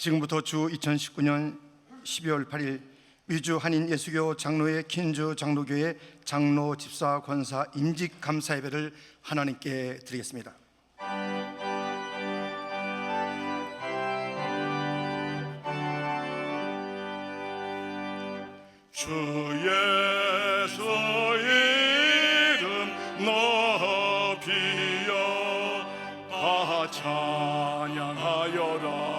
지금부터 주 2019년 12월 8일 위주 한인 예수교 장로회 킨주 장로교회 장로 집사 권사 임직 감사 예배를 하나님께 드리겠습니다. 주 예수 이름 높이여 다 찬양하여라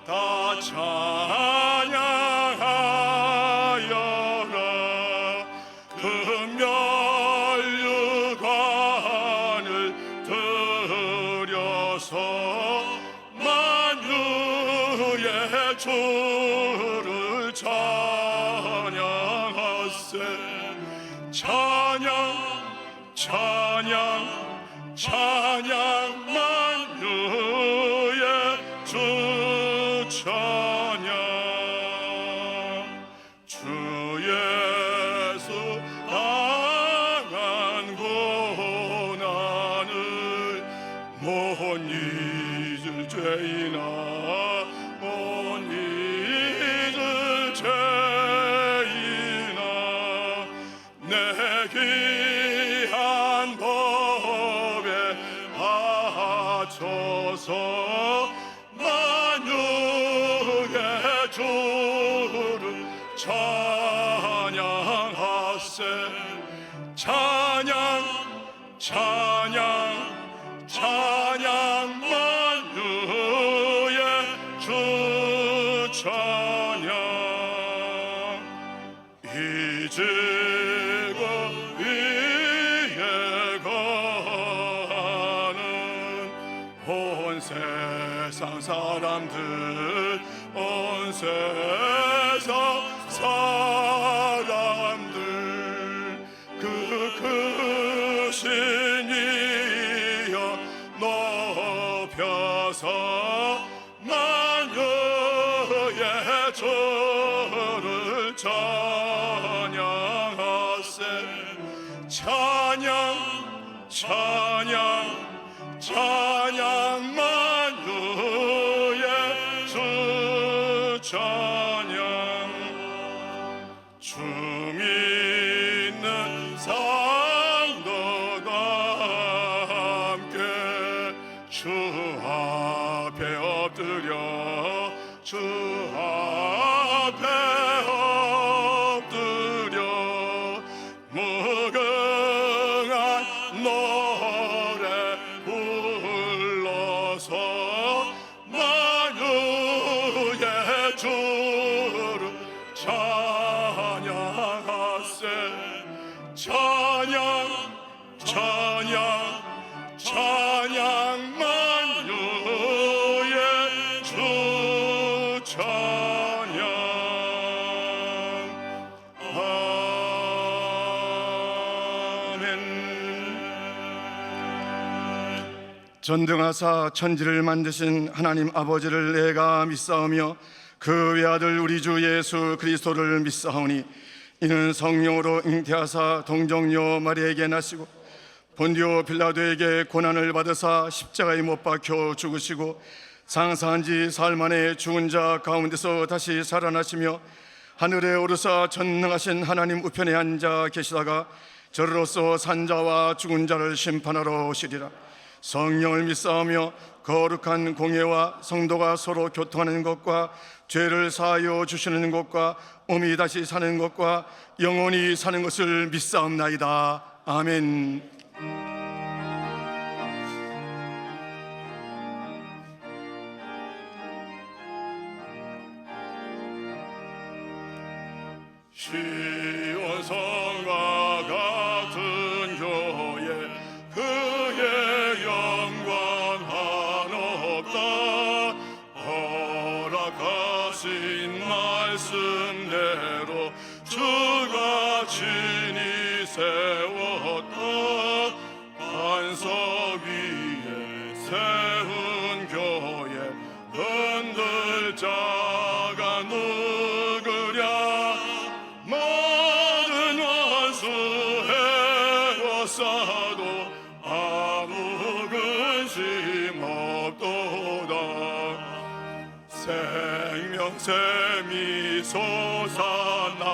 다 찬양하여라 금면류관을 들여서 만유의 주를 찬양 찬양 만유의 주 찬양 주 예수 당한 고난을 못 잊을 죄이나 못 잊을 죄이나 내 귀한 법에 바쳐서 만유의 주를 찬양하세 찬양 찬양 찬양 만유의 주 찬양 이제 온 세상 사람들 온 세상 사람들 그 크신 이여 높여서 만유의 주를 찬양하세 찬양 찬양 찬양 만유의 주 찬양 주 믿는 성도가 함께 주 앞에 엎드려 주 앞에 엎드려 무궁한 노래 불러서 만유의 주를 찬양하세 찬양 찬양 찬양 만유의 주 찬양 전등하사 천지를 만드신 하나님 아버지를 내가 믿사오며 그 외아들 우리 주 예수 그리스도를 믿사오니 이는 성령으로 잉태하사 동정녀 마리아에게 나시고 본디오 빌라도에게 고난을 받으사 십자가에 못 박혀 죽으시고 장사한 지 사흘 만에 죽은 자 가운데서 다시 살아나시며 하늘에 오르사 전능하신 하나님 우편에 앉아 계시다가 저로서 산 자와 죽은 자를 심판하러 오시리라. 성령을 믿사오며 거룩한 공예와 성도가 서로 교통하는 것과 죄를 사하여 주시는 것과 몸이 다시 사는 것과 영원히 사는 것을 믿사옵나이다. 아멘. 시온 성과 같은 교회 그의 영광 한없다 허락하신 말씀대로 주가 친히 세웠다 반석 위에 세운 교회 흔들 자가 누구랴 모든 원수해왔사도 아무 근심 없도다 생명샘이 솟아나와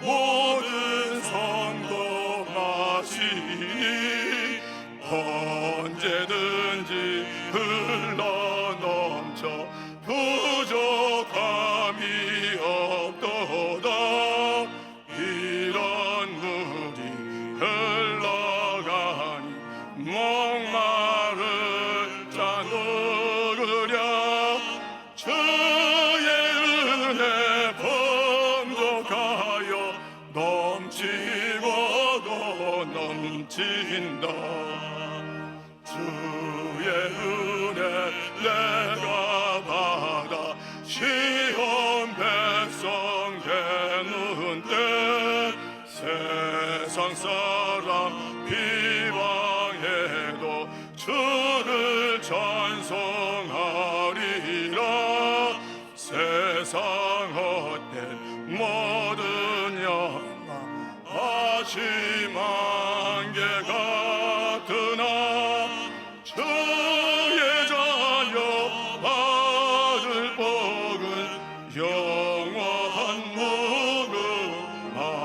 모든 성도 마시니 언제든지 흘러넘쳐 부족함이 없도다. 이런 물이 흘러가니 목마를 자 누구랴. 주의 은혜 풍족하여 넘치고도 넘친다. 주의 은혜 내가 받아 시온 백성 되는 때 세상 사람 비방해도 주를 찬송하리라. 세상 헛된 모든 영광 아심 안개 같으나 주의 자녀 받을 복은 영원한 무궁하도다.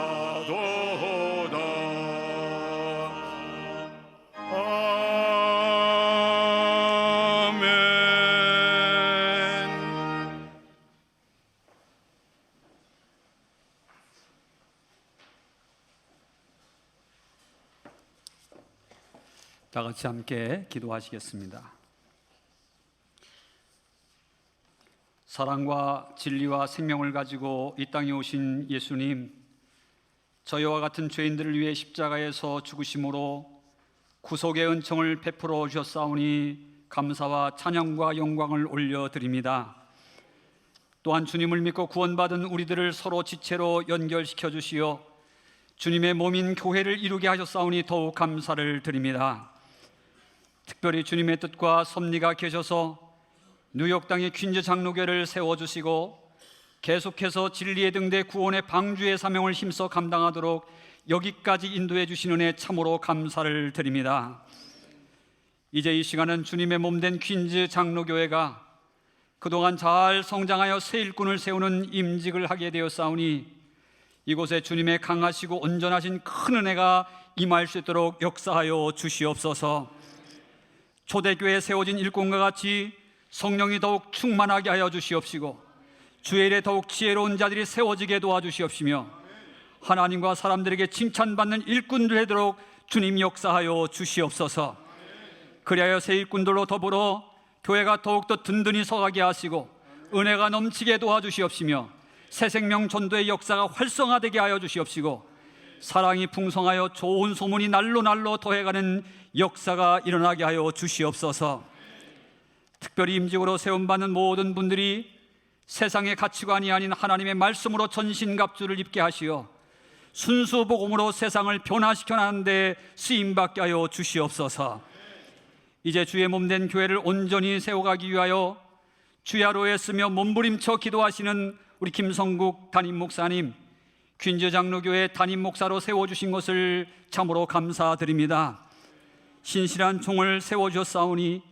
아멘. 다 같이 함께 기도하시겠습니다. 사랑과 진리와 생명을 가지고 이 땅에 오신 예수님, 저희와 같은 죄인들을 위해 십자가에서 죽으심으로 구속의 은총을 베풀어 주셨사오니 감사와 찬양과 영광을 올려드립니다. 또한 주님을 믿고 구원받은 우리들을 서로 지체로 연결시켜 주시어 주님의 몸인 교회를 이루게 하셨사오니 더욱 감사를 드립니다. 특별히 주님의 뜻과 섭리가 계셔서 뉴욕 땅의 퀸즈 장로교를 세워주시고 계속해서 진리의 등대 구원의 방주의 사명을 힘써 감당하도록 여기까지 인도해 주신 은혜 참으로 감사를 드립니다. 이제 이 시간은 주님의 몸된 퀸즈 장로교회가 그동안 잘 성장하여 새 일꾼을 세우는 임직을 하게 되었사오니 이곳에 주님의 강하시고 온전하신 큰 은혜가 임할 수 있도록 역사하여 주시옵소서. 초대교회에 세워진 일꾼과 같이 성령이 더욱 충만하게 하여 주시옵시고 주의 일에 더욱 지혜로운 자들이 세워지게 도와주시옵시며 하나님과 사람들에게 칭찬받는 일꾼들 되도록 주님 역사하여 주시옵소서. 그리하여 새 일꾼들로 더불어 교회가 더욱더 든든히 서가게 하시고 은혜가 넘치게 도와주시옵시며 새 생명 전도의 역사가 활성화되게 하여 주시옵시고 사랑이 풍성하여 좋은 소문이 날로 날로 더해가는 역사가 일어나게 하여 주시옵소서. 특별히 임직으로 세움받는 모든 분들이 세상의 가치관이 아닌 하나님의 말씀으로 전신갑주를 입게 하시어 순수 복음으로 세상을 변화시켜 나가는 데 쓰임받게 하여 주시옵소서. 이제 주의 몸된 교회를 온전히 세워가기 위하여 주야로에 쓰며 몸부림쳐 기도하시는 우리 김성국 담임 목사님, 퀸즈 장로교회 담임 목사로 세워주신 것을 참으로 감사드립니다. 신실한 종을 세워주셨사오니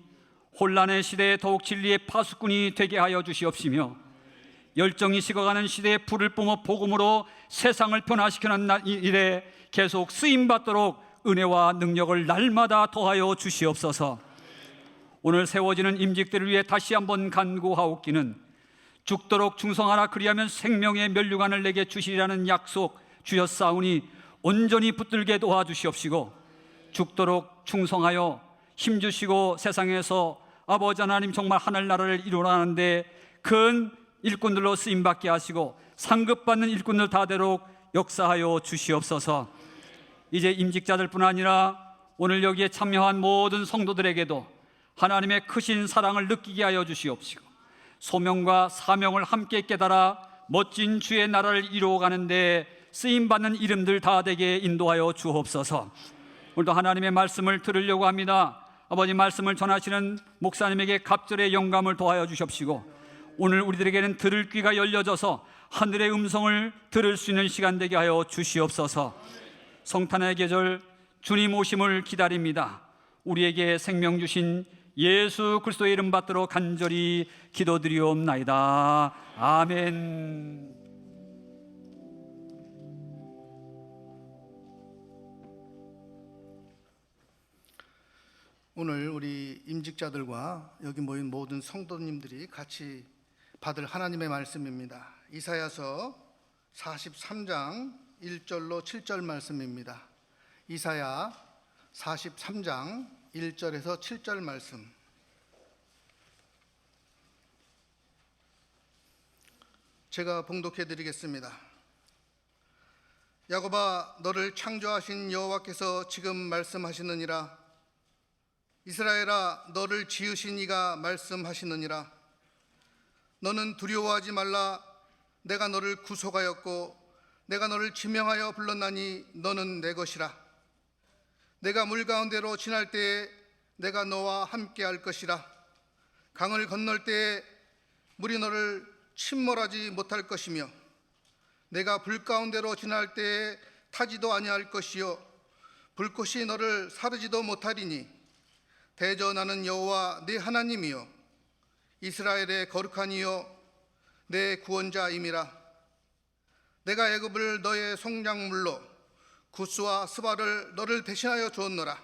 혼란의 시대에 더욱 진리의 파수꾼이 되게 하여 주시옵시며 열정이 식어가는 시대에 불을 뿜어 복음으로 세상을 변화시키는 일에 계속 쓰임받도록 은혜와 능력을 날마다 더하여 주시옵소서. 오늘 세워지는 임직들을 위해 다시 한번 간구하옵기는 죽도록 충성하라 그리하면 생명의 면류관을 내게 주시리라는 약속 주셨사오니 온전히 붙들게 도와주시옵시고 죽도록 충성하여 힘주시고 세상에서 아버지 하나님 정말 하늘나라를 이루라는데 큰 일꾼들로 쓰임받게 하시고 상급받는 일꾼들 다 되도록 역사하여 주시옵소서. 이제 임직자들뿐 아니라 오늘 여기에 참여한 모든 성도들에게도 하나님의 크신 사랑을 느끼게 하여 주시옵시고 소명과 사명을 함께 깨달아 멋진 주의 나라를 이루어가는데 쓰임받는 이름들 다 되게 인도하여 주옵소서. 오늘도 하나님의 말씀을 들으려고 합니다. 아버지 말씀을 전하시는 목사님에게 갑절의 영감을 도하여 주십시고 오늘 우리들에게는 들을 귀가 열려져서 하늘의 음성을 들을 수 있는 시간 되게 하여 주시옵소서. 성탄의 계절 주님 오심을 기다립니다. 우리에게 생명 주신 예수 그리스도의 이름 받들어 간절히 기도드리옵나이다. 아멘. 오늘 우리 임직자들과 여기 모인 모든 성도님들이 같이 받을 하나님의 말씀입니다. 이사야서 43장 1절로 7절 말씀입니다. 이사야 43장 1절에서 7절 말씀. 제가 봉독해 드리겠습니다. 야곱아, 너를 창조하신 여호와께서 지금 말씀하시느니라. 이스라엘아, 너를 지으신 이가 말씀하시느니라. 너는 두려워하지 말라. 내가 너를 구속하였고 내가 너를 지명하여 불렀나니 너는 내 것이라. 내가 물 가운데로 지날 때에 내가 너와 함께 할 것이라. 강을 건널 때에 물이 너를 침몰하지 못할 것이며 내가 불 가운데로 지날 때에 타지도 아니할 것이요 불꽃이 너를 사르지도 못하리니 대저 나는 여호와 네 하나님이요 이스라엘의 거룩한 이요 내 구원자임이라. 내가 애굽을 너의 속량물로 구스와 스바를 너를 대신하여 주었노라.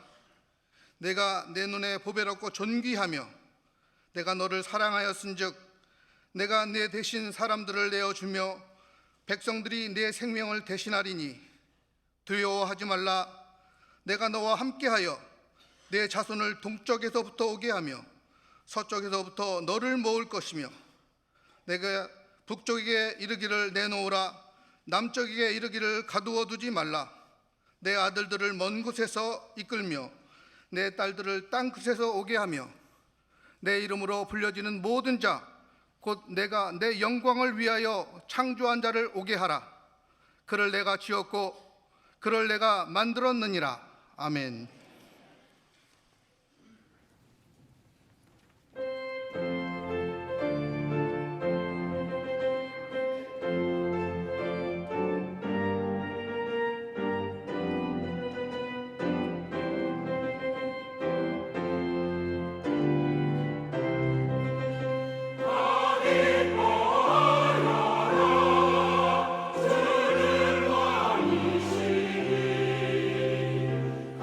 내가 내 눈에 보배롭고 존귀하며 내가 너를 사랑하였은즉 내가 내 대신 사람들을 내어주며 백성들이 내 생명을 대신하리니 두려워하지 말라. 내가 너와 함께하여 내 자손을 동쪽에서부터 오게 하며 서쪽에서부터 너를 모을 것이며 내가 북쪽에게 이르기를 내놓으라. 남쪽에게 이르기를 가두어 두지 말라. 내 아들들을 먼 곳에서 이끌며 내 딸들을 땅 끝에서 오게 하며 내 이름으로 불려지는 모든 자 곧 내가 내 영광을 위하여 창조한 자를 오게 하라. 그를 내가 지었고 그를 내가 만들었느니라. 아멘.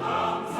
감사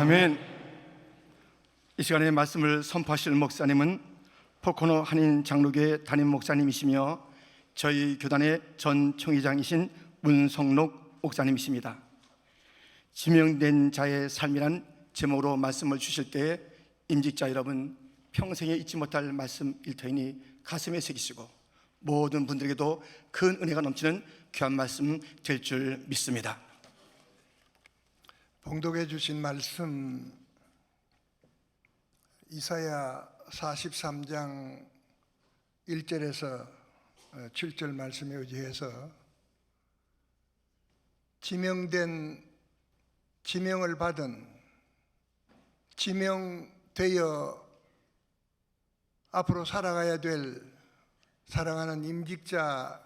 아멘. 이 시간에 말씀을 선포하실 목사님은 포코노 한인 장로교회 담임 목사님이시며 저희 교단의 전 총회장이신 문성록 목사님이십니다. 지명된 자의 삶이란 제목으로 말씀을 주실 때에 임직자 여러분 평생에 잊지 못할 말씀일 터이니 가슴에 새기시고 모든 분들에게도 큰 은혜가 넘치는 귀한 말씀 될 줄 믿습니다. 봉독해 주신 말씀 이사야 43장 1절에서 7절 말씀에 의지해서 지명을 받은 지명되어 앞으로 살아가야 될 사랑하는 임직자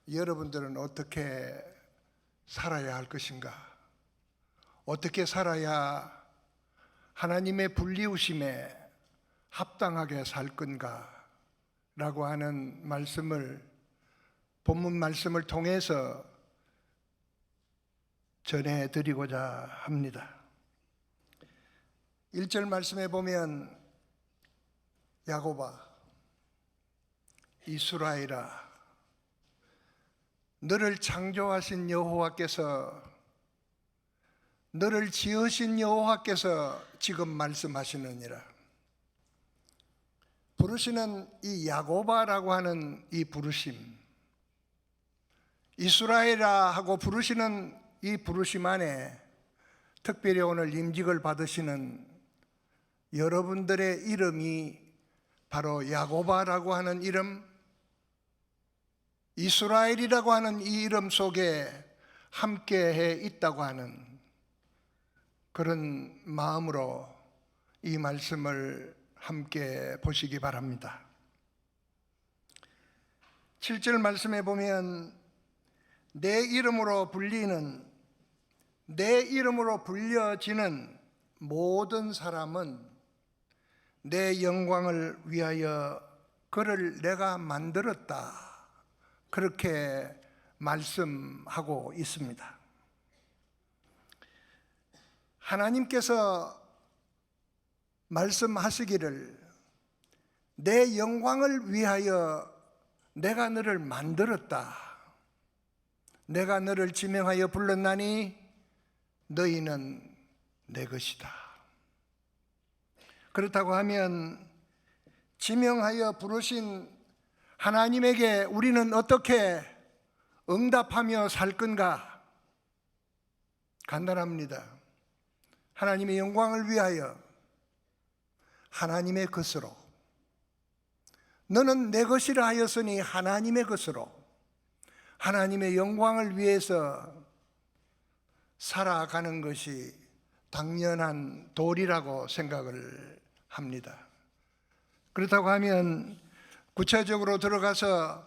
여러분들은 어떻게 살아야 할 것인가? 어떻게 살아야 하나님의 불리우심에 합당하게 살 건가? 라고 하는 말씀을 본문 말씀을 통해서 전해드리고자 합니다. 1절 말씀에 보면 야곱아 이스라엘아 너를 창조하신 여호와께서 너를 지으신 여호와께서 지금 말씀하시느니라. 부르시는 이 야곱아라고 하는 이 부르심, 이스라엘아 하고 부르시는 이 부르심 안에 특별히 오늘 임직을 받으시는 여러분들의 이름이 바로 야곱아라고 하는 이름, 이스라엘이라고 하는 이 이름 속에 함께해 있다고 하는 그런 마음으로 이 말씀을 함께 보시기 바랍니다. 7절 말씀에 보면 내 이름으로 불려지는 모든 사람은 내 영광을 위하여 그를 내가 만들었다. 그렇게 말씀하고 있습니다. 하나님께서 말씀하시기를 내 영광을 위하여 내가 너를 만들었다. 내가 너를 지명하여 불렀나니 너희는 내 것이다. 그렇다고 하면 지명하여 부르신 하나님에게 우리는 어떻게 응답하며 살 건가? 간단합니다. 하나님의 영광을 위하여 하나님의 것으로, 너는 내 것이라 하였으니 하나님의 것으로 하나님의 영광을 위해서 살아가는 것이 당연한 도리라고 생각을 합니다. 그렇다고 하면 구체적으로 들어가서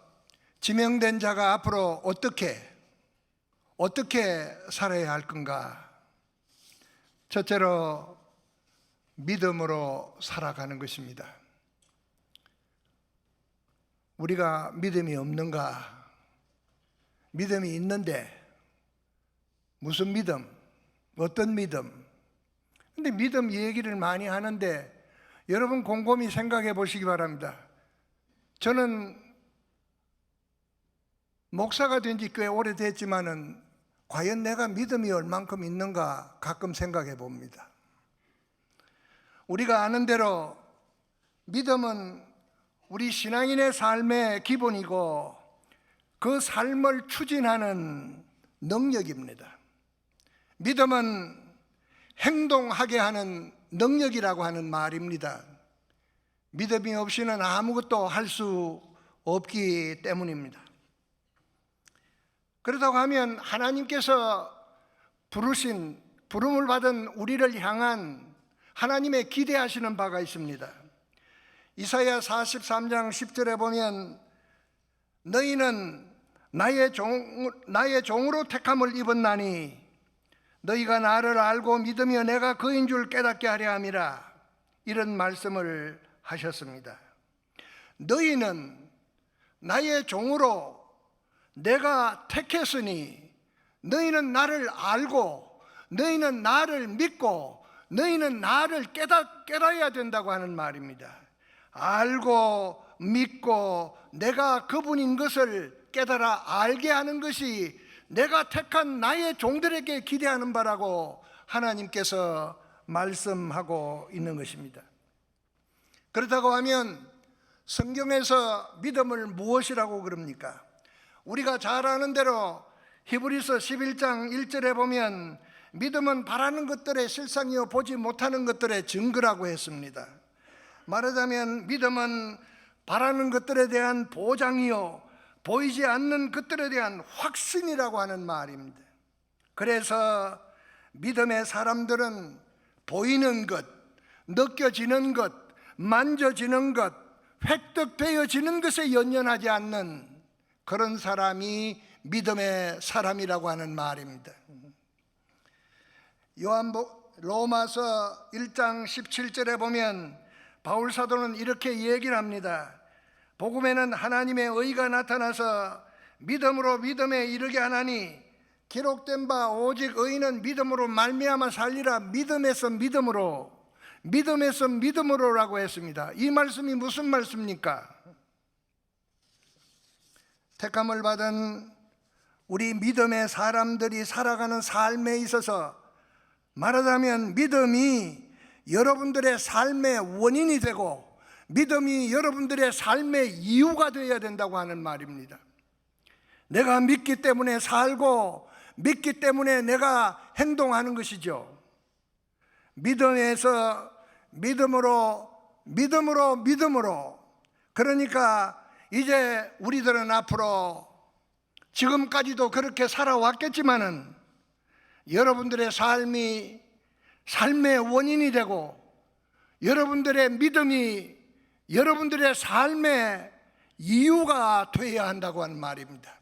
지명된 자가 앞으로 어떻게 살아야 할 건가? 첫째로 믿음으로 살아가는 것입니다. 우리가 믿음이 없는가? 믿음이 있는데 무슨 믿음? 어떤 믿음? 근데 믿음 얘기를 많이 하는데 여러분 곰곰이 생각해 보시기 바랍니다. 저는 목사가 된 지 꽤 오래됐지만은 과연 내가 믿음이 얼만큼 있는가 가끔 생각해 봅니다. 우리가 아는 대로 믿음은 우리 신앙인의 삶의 기본이고 그 삶을 추진하는 능력입니다. 믿음은 행동하게 하는 능력이라고 하는 말입니다. 믿음이 없이는 아무것도 할 수 없기 때문입니다. 그렇다고 하면 하나님께서 부름을 받은 우리를 향한 하나님의 기대하시는 바가 있습니다. 이사야 43장 10절에 보면 너희는 나의 종으로 택함을 입었나니 너희가 나를 알고 믿으며 내가 그인 줄 깨닫게 하려 함이라. 이런 말씀을 하셨습니다. 너희는 나의 종으로 내가 택했으니 너희는 나를 알고 너희는 나를 믿고 너희는 나를 깨달아야 된다고 하는 말입니다. 알고 믿고 내가 그분인 것을 깨달아 알게 하는 것이 내가 택한 나의 종들에게 기대하는 바라고 하나님께서 말씀하고 있는 것입니다. 그렇다고 하면 성경에서 믿음을 무엇이라고 그럽니까? 우리가 잘 아는 대로 히브리서 11장 1절에 보면 믿음은 바라는 것들의 실상이요 보지 못하는 것들의 증거라고 했습니다. 말하자면 믿음은 바라는 것들에 대한 보장이요 보이지 않는 것들에 대한 확신이라고 하는 말입니다. 그래서 믿음의 사람들은 보이는 것, 느껴지는 것, 만져지는 것, 획득되어지는 것에 연연하지 않는 그런 사람이 믿음의 사람이라고 하는 말입니다. 로마서 1장 17절에 보면 바울 사도는 이렇게 얘기를 합니다. 복음에는 하나님의 의가 나타나서 믿음으로 믿음에 이르게 하나니 기록된 바 오직 의인은 믿음으로 말미암아 살리라. 믿음에서 믿음으로, 믿음에서 믿음으로라고 했습니다. 이 말씀이 무슨 말씀입니까? 택함을 받은 우리 믿음의 사람들이 살아가는 삶에 있어서 말하자면 믿음이 여러분들의 삶의 원인이 되고 믿음이 여러분들의 삶의 이유가 되어야 된다고 하는 말입니다. 내가 믿기 때문에 살고 믿기 때문에 내가 행동하는 것이죠. 믿음에서 믿음으로, 믿음으로, 믿음으로. 그러니까 이제 우리들은 앞으로 지금까지도 그렇게 살아왔겠지만은 여러분들의 삶이 삶의 원인이 되고 여러분들의 믿음이 여러분들의 삶의 이유가 되어야 한다고 하는 말입니다.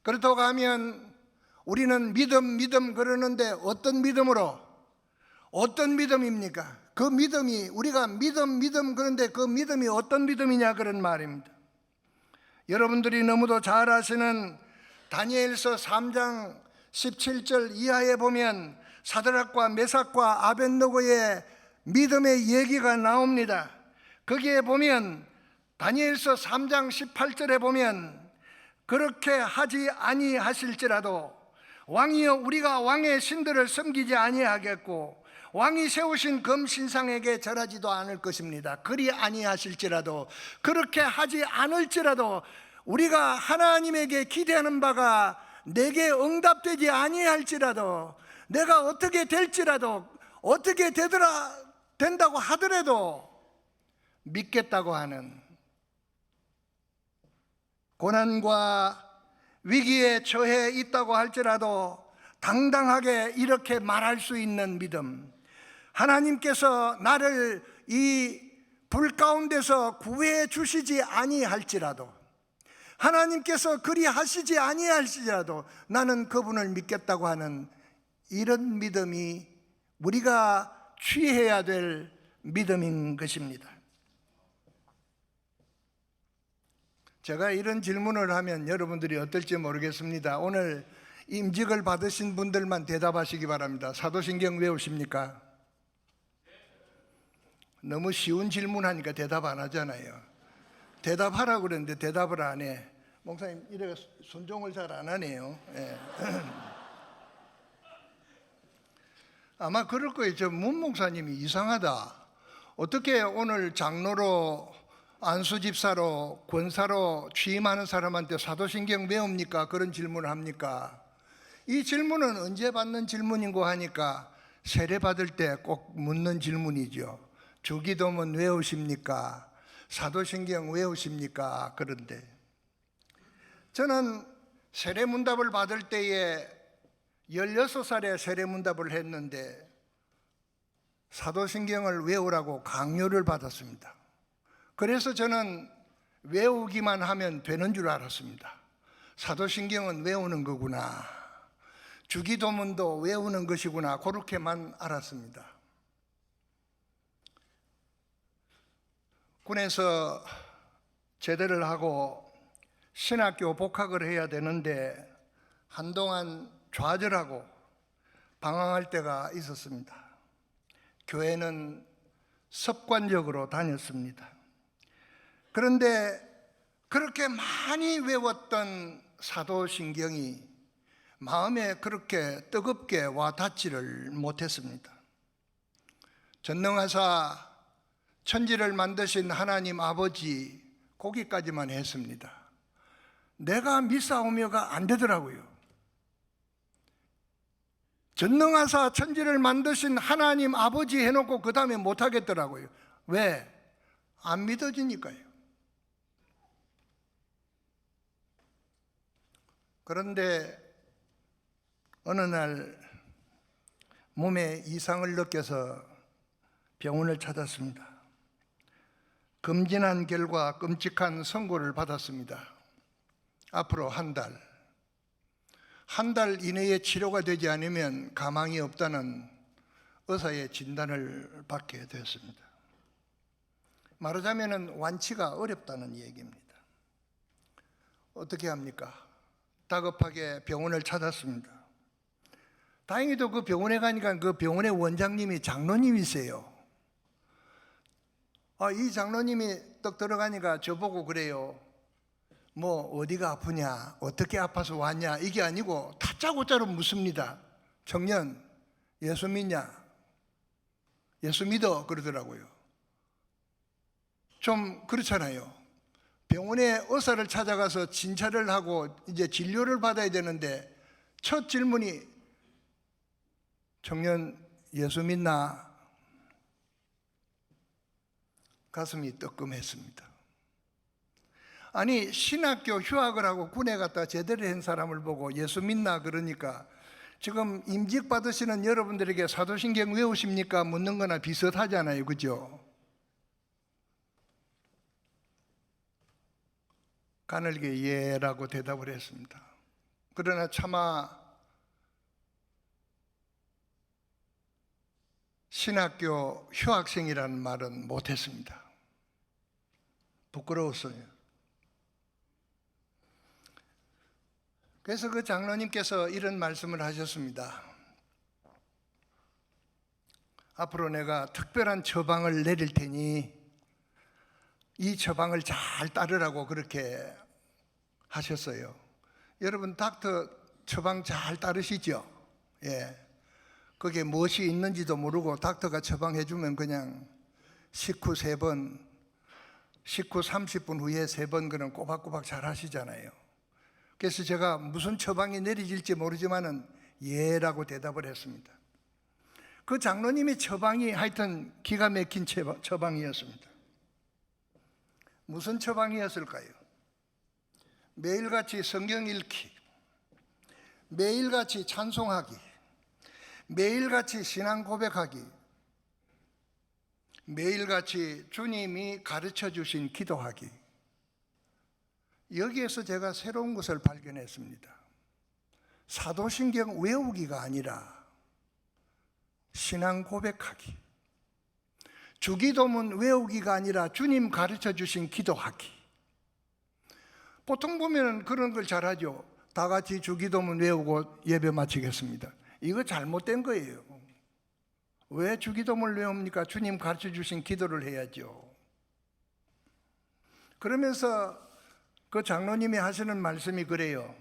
그렇다고 하면 우리는 믿음 그러는데 어떤 믿음으로? 어떤 믿음입니까? 그 믿음이 우리가 믿음 그런데 그 믿음이 어떤 믿음이냐 그런 말입니다. 여러분들이 너무도 잘 아시는 다니엘서 3장 17절 이하에 보면 사드락과 메삭과 아벳느고의 믿음의 얘기가 나옵니다. 거기에 보면 다니엘서 3장 18절에 보면 그렇게 하지 아니하실지라도 왕이여 우리가 왕의 신들을 섬기지 아니하겠고 왕이 세우신 금신상에게 절하지도 않을 것입니다. 그리 아니하실지라도 그렇게 하지 않을지라도 우리가 하나님에게 기대하는 바가 내게 응답되지 아니할지라도 내가 어떻게 될지라도 어떻게 된다고 하더라도 믿겠다고 하는 고난과 위기에 처해 있다고 할지라도 당당하게 이렇게 말할 수 있는 믿음. 하나님께서 나를 이 불 가운데서 구해 주시지 아니할지라도 하나님께서 그리 하시지 아니할지라도 나는 그분을 믿겠다고 하는 이런 믿음이 우리가 취해야 될 믿음인 것입니다. 제가 이런 질문을 하면 여러분들이 어떨지 모르겠습니다. 오늘 임직을 받으신 분들만 대답하시기 바랍니다. 사도신경 외우십니까? 너무 쉬운 질문하니까 대답 안 하잖아요. 대답하라고 그랬는데 대답을 안 해. 목사님 이래 순종을 잘 안 하네요. 예. 아마 그럴 거예요. 저 문 목사님이 이상하다. 어떻게 오늘 장로로 안수집사로 권사로 취임하는 사람한테 사도신경 외웁니까? 그런 질문을 합니까? 이 질문은 언제 받는 질문인고 하니까 세례 받을 때 꼭 묻는 질문이죠. 주기도문 외우십니까? 사도신경 외우십니까? 그런데 저는 세례문답을 받을 때에 16살에 세례문답을 했는데 사도신경을 외우라고 강요를 받았습니다. 그래서 저는 외우기만 하면 되는 줄 알았습니다. 사도신경은 외우는 거구나, 주기도문도 외우는 것이구나, 그렇게만 알았습니다. 군에서 제대를 하고 신학교 복학을 해야 되는데 한동안 좌절하고 방황할 때가 있었습니다. 교회는 습관적으로 다녔습니다. 그런데 그렇게 많이 외웠던 사도신경이 마음에 그렇게 뜨겁게 와 닿지를 못했습니다. 전능하사 천지를 만드신 하나님 아버지 거기까지만 했습니다. 내가 믿사오며가 안 되더라고요. 전능하사 천지를 만드신 하나님 아버지 해놓고 그 다음에 못하겠더라고요. 왜? 안 믿어지니까요. 그런데 어느 날 몸에 이상을 느껴서 병원을 찾았습니다. 검진한 결과 끔찍한 선고를 받았습니다. 앞으로 한 달 이내에 치료가 되지 않으면 가망이 없다는 의사의 진단을 받게 되었습니다. 말하자면 완치가 어렵다는 얘기입니다. 어떻게 합니까? 다급하게 병원을 찾았습니다. 다행히도 그 병원에 가니까 그 병원의 원장님이 장로님이세요. 이 장로님이 딱 들어가니까 저보고 그래요. 뭐 어디가 아프냐, 어떻게 아파서 왔냐, 이게 아니고 다짜고짜로 묻습니다. 청년, 예수 믿냐? 예수 믿어 그러더라고요. 좀 그렇잖아요. 병원에 의사를 찾아가서 진찰을 하고 이제 진료를 받아야 되는데 첫 질문이 청년 예수 믿나? 가슴이 뜨끔했습니다. 아니 신학교 휴학을 하고 군에 갔다 제대를 한 사람을 보고 예수 믿나 그러니까 지금 임직 받으시는 여러분들에게 사도신경 외우십니까? 묻는 거나 비슷하잖아요. 그죠? 가늘게 예라고 대답을 했습니다. 그러나 차마 신학교 휴학생이라는 말은 못했습니다. 부끄러웠어요. 그래서 그 장로님께서 이런 말씀을 하셨습니다. 앞으로 내가 특별한 처방을 내릴 테니 이 처방을 잘 따르라고 그렇게 하셨어요. 여러분 닥터 처방 잘 따르시죠? 예. 그게 무엇이 있는지도 모르고 닥터가 처방해 주면 그냥 식후 3번, 식후 30분 후에 3번 그런 꼬박꼬박 잘 하시잖아요. 그래서 제가 무슨 처방이 내려질지 모르지만은 예라고 대답을 했습니다. 그 장로님의 처방이 하여튼 기가 막힌 처방이었습니다. 무슨 처방이었을까요? 매일같이 성경 읽기, 매일같이 찬송하기, 매일같이 신앙 고백하기, 매일같이 주님이 가르쳐 주신 기도하기. 여기에서 제가 새로운 것을 발견했습니다. 사도신경 외우기가 아니라 신앙 고백하기, 주기도문 외우기가 아니라 주님 가르쳐 주신 기도하기. 보통 보면 그런 걸 잘하죠. 다 같이 주기도문 외우고 예배 마치겠습니다. 이거 잘못된 거예요. 왜 주기도문을 외웁니까? 주님 가르쳐 주신 기도를 해야죠. 그러면서 그 장로님이 하시는 말씀이 그래요.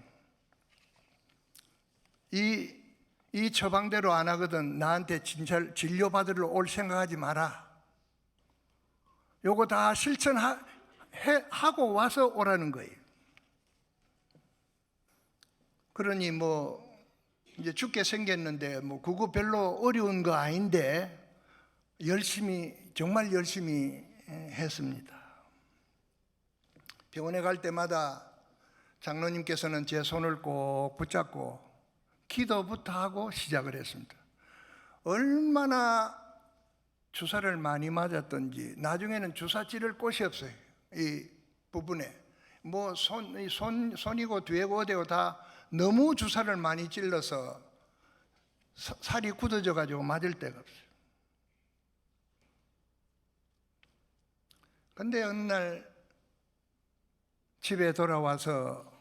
이 처방대로 안 하거든 나한테 진료받으러 올 생각하지 마라. 요거 다 실천하고 와서 오라는 거예요. 그러니 뭐 이제 죽게 생겼는데 뭐 그거 별로 어려운 거 아닌데 정말 열심히 했습니다. 병원에 갈 때마다 장로님께서는 제 손을 꼭 붙잡고 기도부터 하고 시작을 했습니다. 얼마나 주사를 많이 맞았던지 나중에는 주사 찌를 곳이 없어요. 이 부분에 뭐 손이고 뒤에고 어디고 다 너무 주사를 많이 찔러서 살이 굳어져 가지고 맞을 데가 없어요. 근데 어느 날 집에 돌아와서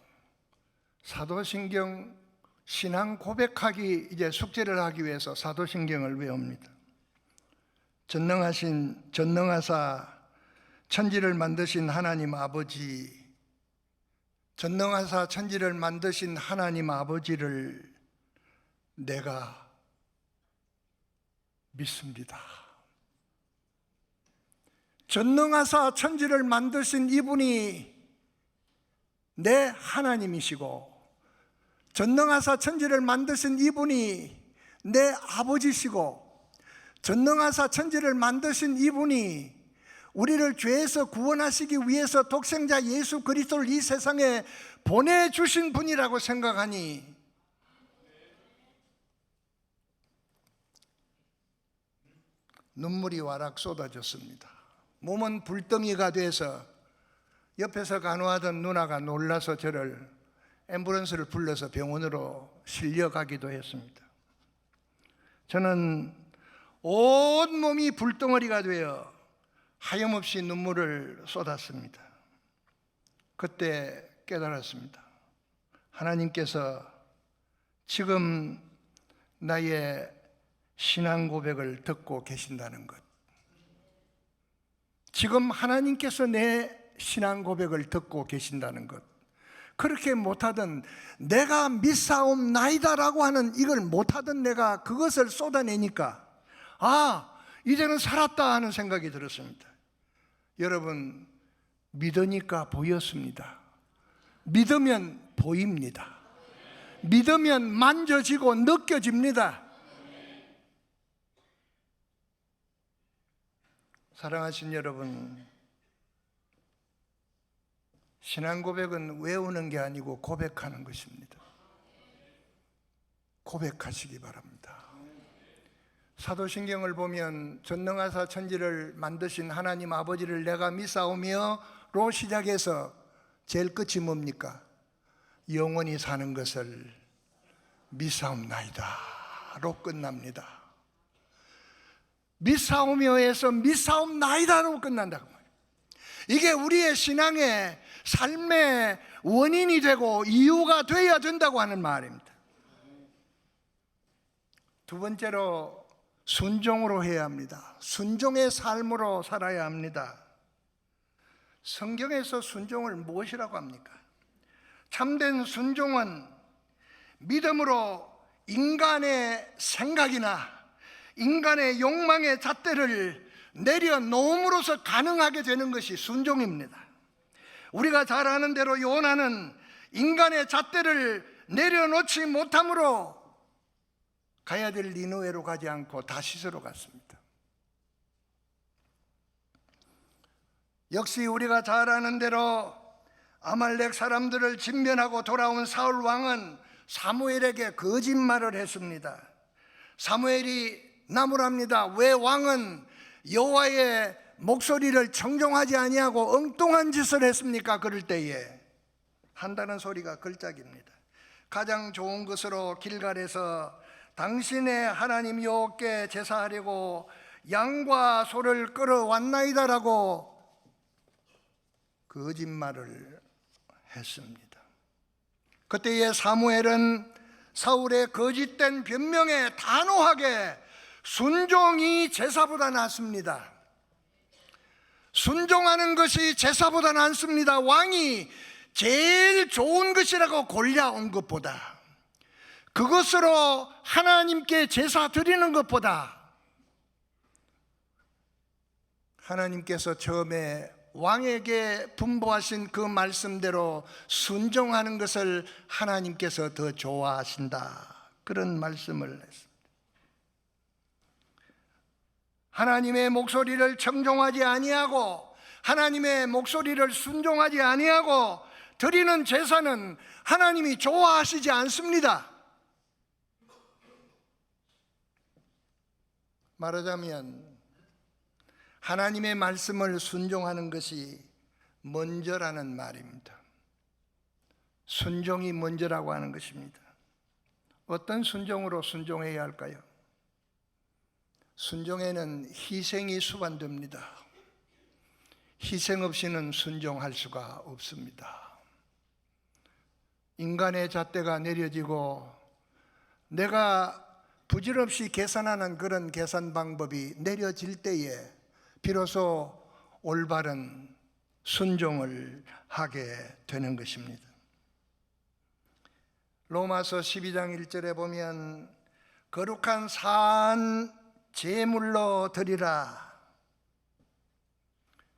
사도신경 신앙 고백하기 이제 숙제를 하기 위해서 사도신경을 외웁니다. 전능하사 천지를 만드신 하나님 아버지, 전능하사 천지를 만드신 하나님 아버지를 내가 믿습니다. 전능하사 천지를 만드신 이분이 내 하나님이시고, 전능하사 천지를 만드신 이분이 내 아버지시고, 전능하사 천지를 만드신 이분이 우리를 죄에서 구원하시기 위해서 독생자 예수 그리스도를 이 세상에 보내주신 분이라고 생각하니 눈물이 와락 쏟아졌습니다. 몸은 불덩이가 돼서 옆에서 간호하던 누나가 놀라서 저를 앰뷸런스를 불러서 병원으로 실려가기도 했습니다. 저는 온 몸이 불덩어리가 되어 하염없이 눈물을 쏟았습니다. 그때 깨달았습니다. 하나님께서 지금 나의 신앙 고백을 듣고 계신다는 것, 지금 하나님께서 내 신앙 고백을 듣고 계신다는 것, 그렇게 못하던 내가 믿사옵나이다라고 하는 이걸 못하던 내가 그것을 쏟아내니까 이제는 살았다 하는 생각이 들었습니다. 여러분, 믿으니까 보였습니다. 믿으면 보입니다. 믿으면 만져지고 느껴집니다. 사랑하신 여러분, 신앙 고백은 외우는 게 아니고 고백하는 것입니다. 고백하시기 바랍니다. 사도신경을 보면 전능하사 천지를 만드신 하나님 아버지를 내가 믿사오며로 시작해서 제일 끝이 뭡니까? 영원히 사는 것을 믿사옵나이다로 끝납니다. 믿사오며에서 믿사옵나이다로 끝난다고 말이에요. 이게 우리의 신앙의 삶의 원인이 되고 이유가 되어야 된다고 하는 말입니다. 두 번째로 순종으로 해야 합니다. 순종의 삶으로 살아야 합니다. 성경에서 순종을 무엇이라고 합니까? 참된 순종은 믿음으로 인간의 생각이나 인간의 욕망의 잣대를 내려놓음으로써 가능하게 되는 것이 순종입니다. 우리가 잘 아는 대로 요나는 인간의 잣대를 내려놓지 못함으로 가야 될 니느웨로 가지 않고 다시스로 갔습니다. 역시 우리가 잘 아는 대로 아말렉 사람들을 진면하고 돌아온 사울 왕은 사무엘에게 거짓말을 했습니다. 사무엘이 나무랍니다. 왜 왕은 여호와의 목소리를 청종하지 아니하고 엉뚱한 짓을 했습니까? 그럴 때에 한다는 소리가 걸작입니다. 가장 좋은 것으로 길갈에서 당신의 하나님 여호와께 제사하려고 양과 소를 끌어왔나이다라고 거짓말을 했습니다. 그때에 사무엘은 사울의 거짓된 변명에 단호하게 순종이 제사보다 낫습니다. 순종하는 것이 제사보다 낫습니다. 왕이 제일 좋은 것이라고 골라온 것보다, 그것으로 하나님께 제사 드리는 것보다, 하나님께서 처음에 왕에게 분부하신 그 말씀대로 순종하는 것을 하나님께서 더 좋아하신다, 그런 말씀을 했습니다. 하나님의 목소리를 청종하지 아니하고 하나님의 목소리를 순종하지 아니하고 드리는 제사는 하나님이 좋아하시지 않습니다. 말하자면 하나님의 말씀을 순종하는 것이 먼저라는 말입니다. 순종이 먼저라고 하는 것입니다. 어떤 순종으로 순종해야 할까요? 순종에는 희생이 수반됩니다. 희생 없이는 순종할 수가 없습니다. 인간의 잣대가 내려지고 내가 부질없이 계산하는 그런 계산 방법이 내려질 때에 비로소 올바른 순종을 하게 되는 것입니다. 로마서 12장 1절에 보면 거룩한 산 제물로 드리라.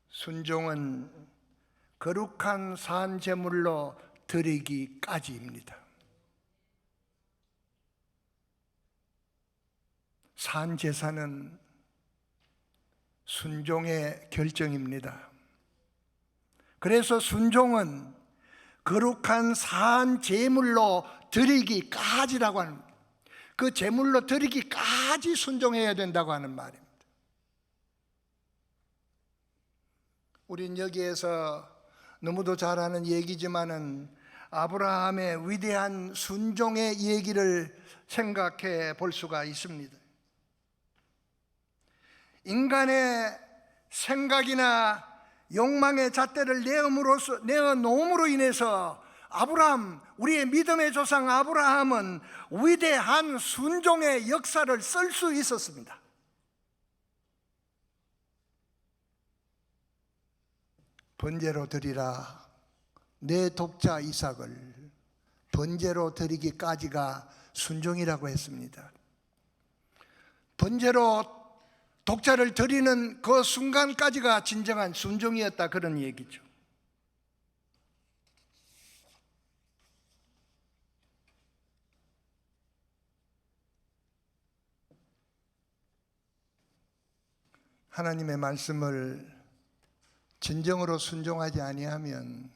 순종은 거룩한 산 제물로 드리기까지입니다. 산 제사는 순종의 결정입니다. 그래서 순종은 거룩한 산 제물로 드리기까지라고 하는, 그 제물로 드리기까지 순종해야 된다고 하는 말입니다. 우린 여기에서 너무도 잘 아는 얘기지만은 아브라함의 위대한 순종의 얘기를 생각해 볼 수가 있습니다. 인간의 생각이나 욕망의 잣대를 내어놓음으로 인해서 아브라함, 우리의 믿음의 조상 아브라함은 위대한 순종의 역사를 쓸 수 있었습니다. 번제로 드리라. 내 독자 이삭을 번제로 드리기까지가 순종이라고 했습니다. 번제로 독자를 드리는 그 순간까지가 진정한 순종이었다, 그런 얘기죠. 하나님의 말씀을 진정으로 순종하지 아니하면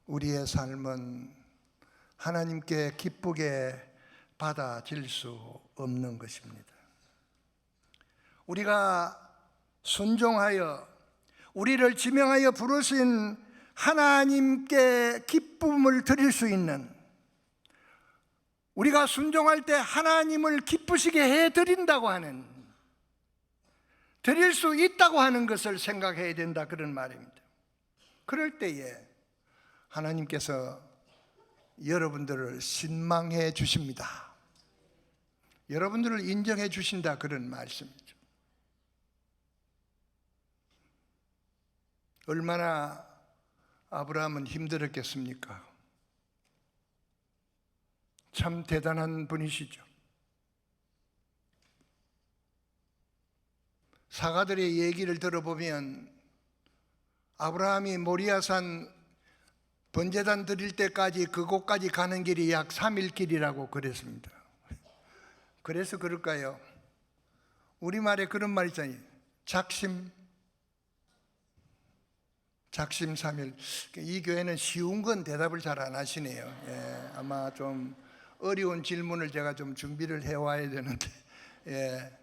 우리의 삶은 하나님께 기쁘게 받아질 수 없는 것입니다. 우리가 순종하여 우리를 지명하여 부르신 하나님께 기쁨을 드릴 수 있는, 우리가 순종할 때 하나님을 기쁘시게 해드린다고 하는, 드릴 수 있다고 하는 것을 생각해야 된다, 그런 말입니다. 그럴 때에 하나님께서 여러분들을 신망해 주십니다. 여러분들을 인정해 주신다, 그런 말씀이죠. 얼마나 아브라함은 힘들었겠습니까? 참 대단한 분이시죠. 사가들의 얘기를 들어보면 아브라함이 모리아산 번제단 드릴 때까지 그곳까지 가는 길이 약 3일 길이라고 그랬습니다. 그래서 그럴까요? 우리말에 그런 말 있잖아요. 작심 3일. 이 교회는 쉬운 건 대답을 잘 안 하시네요. 예, 아마 좀 어려운 질문을 제가 좀 준비를 해와야 되는데, 예.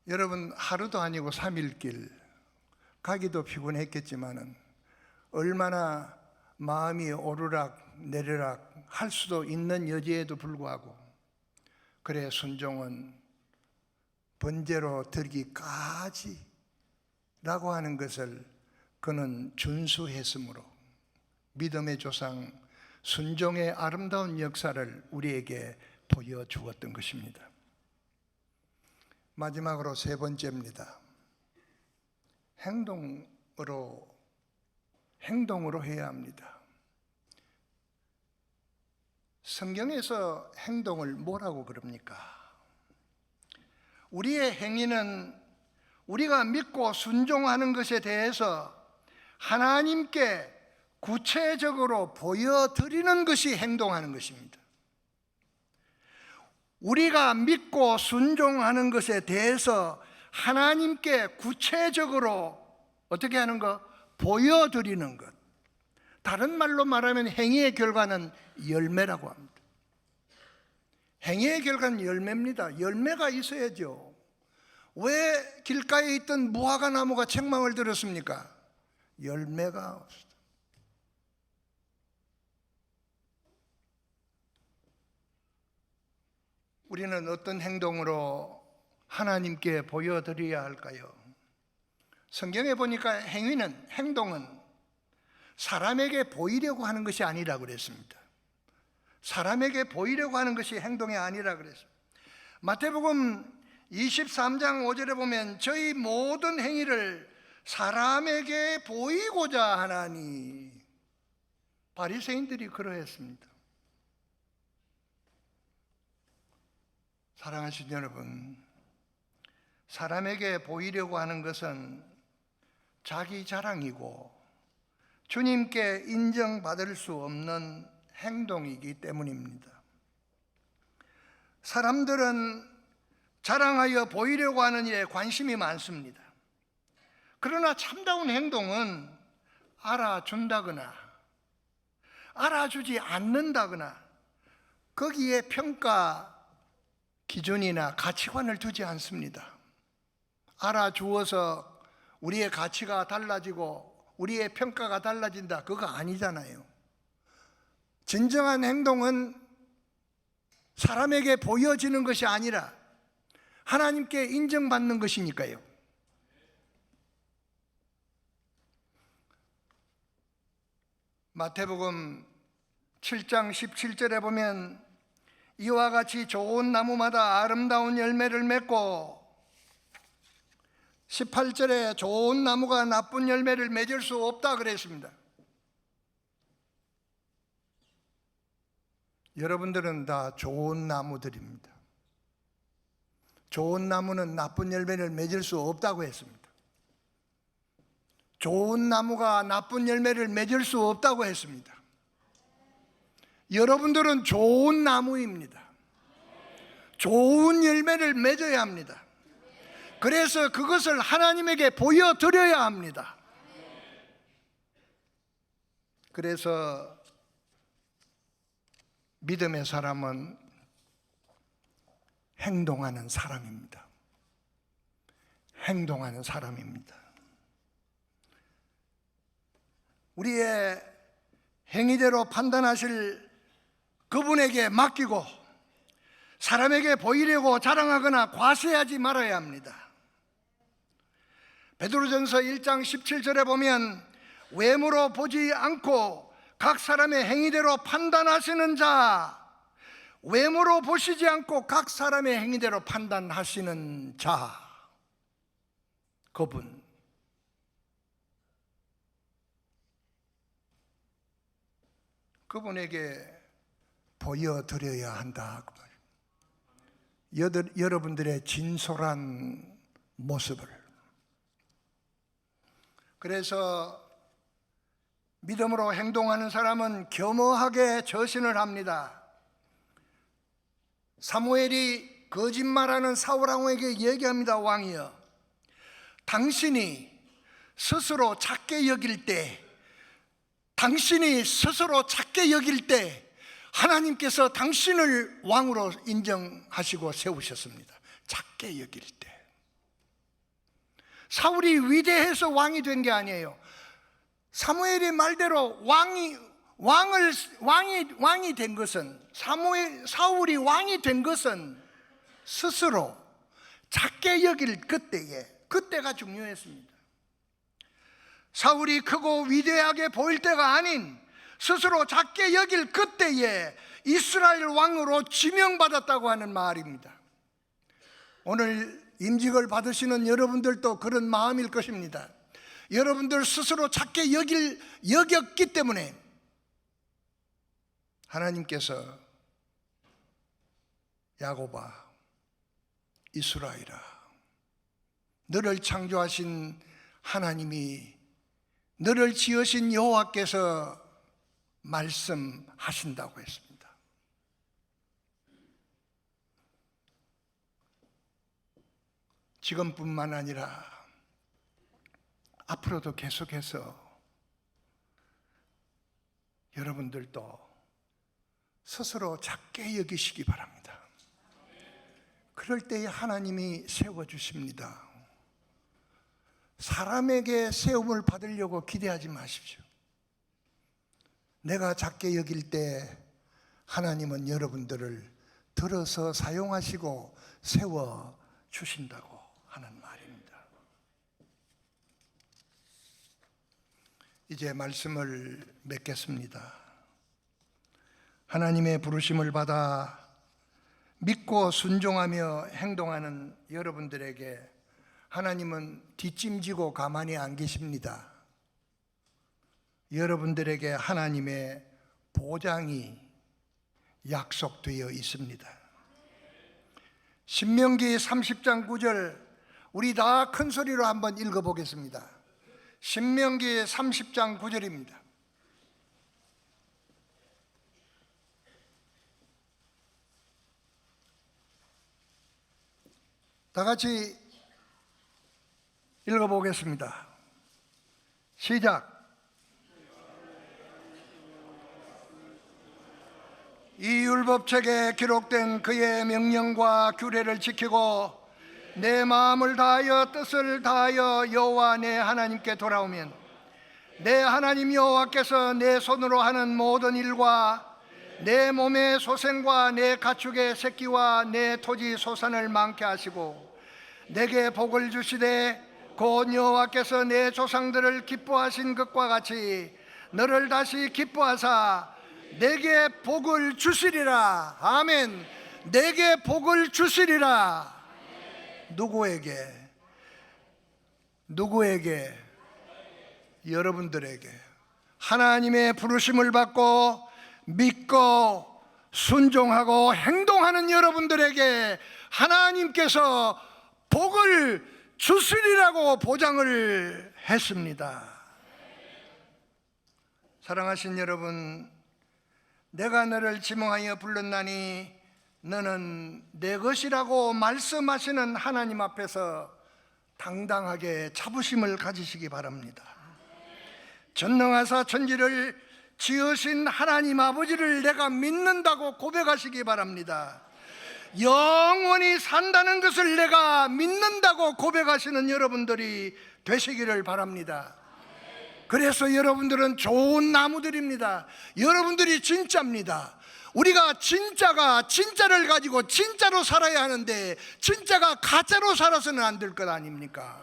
여러분, 하루도 아니고 3일 길 가기도 피곤했겠지만은 얼마나 마음이 오르락 내리락 할 수도 있는 여지에도 불구하고, 그래 순종은 번제로 드리기까지 라고 하는 것을 그는 준수했으므로 믿음의 조상 순종의 아름다운 역사를 우리에게 보여주었던 것입니다. 마지막으로 세 번째입니다. 행동으로 해야 합니다. 성경에서 행동을 뭐라고 그럽니까? 우리의 행위는 우리가 믿고 순종하는 것에 대해서 하나님께 구체적으로 보여드리는 것이 행동하는 것입니다. 우리가 믿고 순종하는 것에 대해서 하나님께 구체적으로 어떻게 하는 것? 보여드리는 것. 다른 말로 말하면 행위의 결과는 열매라고 합니다. 행위의 결과는 열매입니다. 열매가 있어야죠. 왜 길가에 있던 무화과 나무가 책망을 들었습니까? 열매가 없었다. 우리는 어떤 행동으로 하나님께 보여드려야 할까요? 성경에 보니까 행동은 사람에게 보이려고 하는 것이 아니라고 그랬습니다. 사람에게 보이려고 하는 것이 행동이 아니라 그랬습니다. 마태복음 23장 5절에 보면 저희 모든 행위를 사람에게 보이고자 하나니, 바리새인들이 그러했습니다. 사랑하신 여러분, 사람에게 보이려고 하는 것은 자기 자랑이고 주님께 인정받을 수 없는 행동이기 때문입니다. 사람들은 자랑하여 보이려고 하는 일에 관심이 많습니다. 그러나 참다운 행동은 알아준다거나 알아주지 않는다거나 거기에 평가 기준이나 가치관을 두지 않습니다. 알아주어서 우리의 가치가 달라지고 우리의 평가가 달라진다, 그거 아니잖아요. 진정한 행동은 사람에게 보여지는 것이 아니라 하나님께 인정받는 것이니까요. 마태복음 7장 17절에 보면 이와 같이 좋은 나무마다 아름다운 열매를 맺고, 18절에 좋은 나무가 나쁜 열매를 맺을 수 없다 그랬습니다. 여러분들은 다 좋은 나무들입니다. 좋은 나무는 나쁜 열매를 맺을 수 없다고 했습니다. 좋은 나무가 나쁜 열매를 맺을 수 없다고 했습니다. 여러분들은 좋은 나무입니다. 좋은 열매를 맺어야 합니다. 그래서 그것을 하나님에게 보여드려야 합니다. 그래서 믿음의 사람은 행동하는 사람입니다. 행동하는 사람입니다. 우리의 행위대로 판단하실 그분에게 맡기고 사람에게 보이려고 자랑하거나 과세하지 말아야 합니다. 베드로전서 1장 17절에 보면 외모로 보지 않고 각 사람의 행위대로 판단하시는 자, 외모로 보시지 않고 각 사람의 행위대로 판단하시는 자, 그분, 그분에게 보여드려야 한다. 여러분들의 진솔한 모습을. 그래서 믿음으로 행동하는 사람은 겸허하게 저신을 합니다. 사무엘이 거짓말하는 사울왕에게 얘기합니다. 왕이여, 당신이 스스로 작게 여길 때, 하나님께서 당신을 왕으로 인정하시고 세우셨습니다. 작게 여길 때. 사울이 위대해서 왕이 된 게 아니에요. 사무엘의 말대로 왕이 된 것은, 사울이 왕이 된 것은 스스로 작게 여길 그때가 중요했습니다. 사울이 크고 위대하게 보일 때가 아닌 스스로 작게 여길 그때에 이스라엘 왕으로 지명받았다고 하는 말입니다. 오늘 임직을 받으시는 여러분들도 그런 마음일 것입니다. 여러분들 스스로 작게 여겼기 때문에 하나님께서 야곱아, 이스라엘아, 너를 창조하신 하나님이, 너를 지으신 여호와께서 말씀하신다고 했습니다. 지금뿐만 아니라 앞으로도 계속해서 여러분들도 스스로 작게 여기시기 바랍니다. 그럴 때에 하나님이 세워주십니다. 사람에게 세움을 받으려고 기대하지 마십시오. 내가 작게 여길 때 하나님은 여러분들을 들어서 사용하시고 세워주신다고 하는 말입니다. 이제 말씀을 맺겠습니다. 하나님의 부르심을 받아 믿고 순종하며 행동하는 여러분들에게 하나님은 뒷짐지고 가만히 안 계십니다. 여러분들에게 하나님의 보장이 약속되어 있습니다. 신명기 30장 9절 우리 다 큰 소리로 한번 읽어보겠습니다. 신명기 30장 9절입니다. 다 같이 읽어보겠습니다. 시작. 이 율법책에 기록된 그의 명령과 규례를 지키고 내 마음을 다하여 뜻을 다하여 여호와 내 하나님께 돌아오면 내 하나님 여호와께서 내 손으로 하는 모든 일과 내 몸의 소생과 내 가축의 새끼와 내 토지 소산을 많게 하시고 내게 복을 주시되 곧 여호와께서 내 조상들을 기뻐하신 것과 같이 너를 다시 기뻐하사 내게 복을 주시리라. 아멘. 내게 복을 주시리라. 누구에게? 여러분들에게. 하나님의 부르심을 받고 믿고 순종하고 행동하는 여러분들에게 하나님께서 복을 주시리라고 보장을 했습니다. 사랑하신 여러분, 내가 너를 지명하여 불렀나니 너는 내 것이라고 말씀하시는 하나님 앞에서 당당하게 자부심을 가지시기 바랍니다. 전능하사 천지를 지으신 하나님 아버지를 내가 믿는다고 고백하시기 바랍니다. 영원히 산다는 것을 내가 믿는다고 고백하시는 여러분들이 되시기를 바랍니다. 그래서 여러분들은 좋은 나무들입니다. 여러분들이 진짜입니다. 우리가 진짜를 가지고 진짜로 살아야 하는데 진짜가 가짜로 살아서는 안 될 것 아닙니까?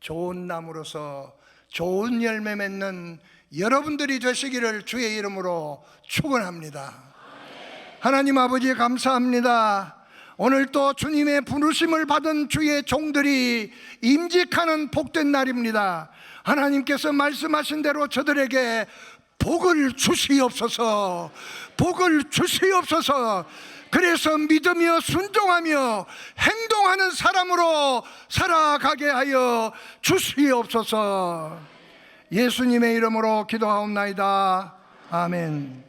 좋은 나무로서 좋은 열매 맺는 여러분들이 되시기를 주의 이름으로 축원합니다. 하나님 아버지 감사합니다. 오늘 또 주님의 부르심을 받은 주의 종들이 임직하는 복된 날입니다. 하나님께서 말씀하신 대로 저들에게 복을 주시옵소서. 복을 주시옵소서. 그래서 믿으며 순종하며 행동하는 사람으로 살아가게 하여 주시옵소서. 예수님의 이름으로 기도하옵나이다. 아멘.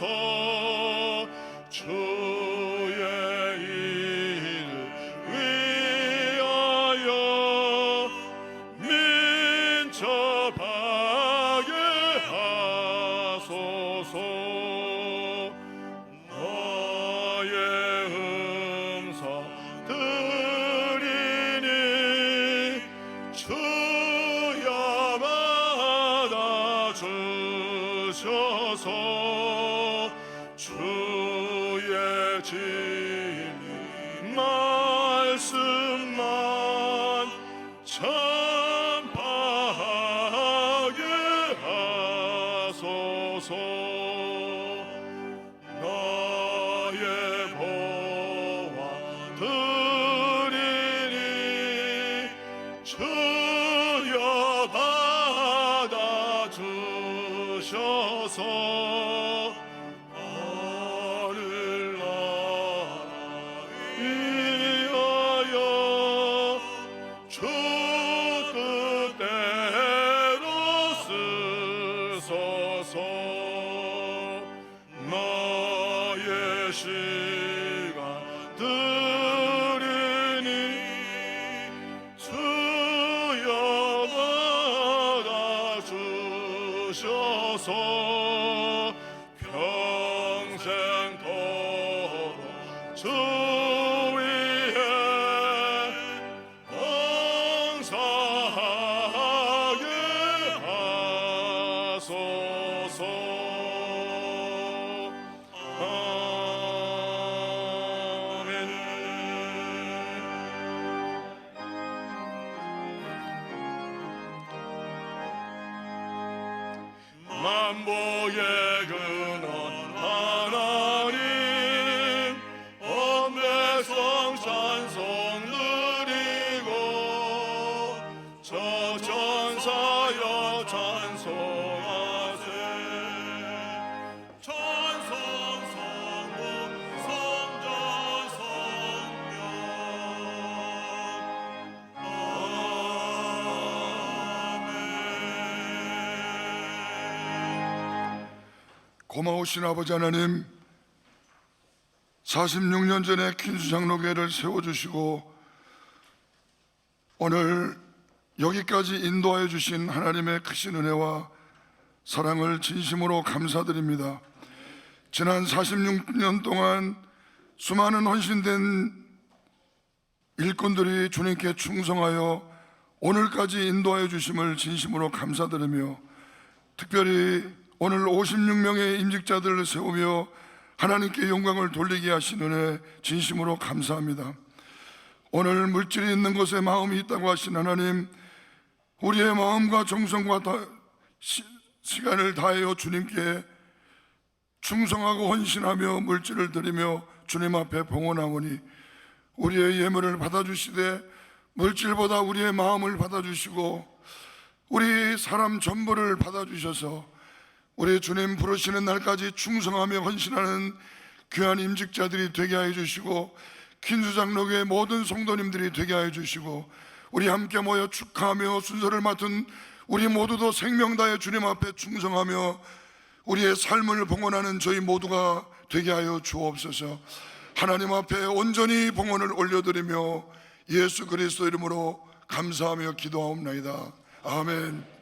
주셔서 주의 일을 위하여 민첩하게 하소서. 너의 음성 들으니 주여 받아주셔서 주의 진리 말씀만 전파하게 하소서. 너의 보화 드리니 주여 받아주셔서 하늘 나라 위하여 주 뜻대로 쓰소서. 너의 시간 들으니 주여 받아주셔서 평생토록 주 위에 봉사하게 하소서. 아멘. 만보의 근원 하나님 온 백성 찬송 드리고 적전사여 찬송하세. 찬송 성문 성자 성령 고마우신 아버지 하나님, 46년 전에 퀸수장로교회를 세워주시고 오늘 여기까지 인도하여 주신 하나님의 크신 은혜와 사랑을 진심으로 감사드립니다. 지난 46년 동안 수많은 헌신된 일꾼들이 주님께 충성하여 오늘까지 인도하여 주심을 진심으로 감사드리며, 특별히 오늘 56명의 임직자들을 세우며 하나님께 영광을 돌리게 하신 은혜 진심으로 감사합니다. 오늘 물질이 있는 곳에 마음이 있다고 하신 하나님, 우리의 마음과 정성과 시간을 다하여 주님께 충성하고 헌신하며 물질을 드리며 주님 앞에 봉헌하오니 우리의 예물을 받아주시되 물질보다 우리의 마음을 받아주시고 우리 사람 전부를 받아주셔서 우리 주님 부르시는 날까지 충성하며 헌신하는 귀한 임직자들이 되게 하여 주시고 퀸수장로교의 모든 성도님들이 되게 하여 주시고 우리 함께 모여 축하하며 순서를 맡은 우리 모두도 생명 다해 주님 앞에 충성하며 우리의 삶을 봉헌하는 저희 모두가 되게 하여 주옵소서. 하나님 앞에 온전히 봉헌을 올려드리며 예수 그리스도 이름으로 감사하며 기도하옵나이다. 아멘.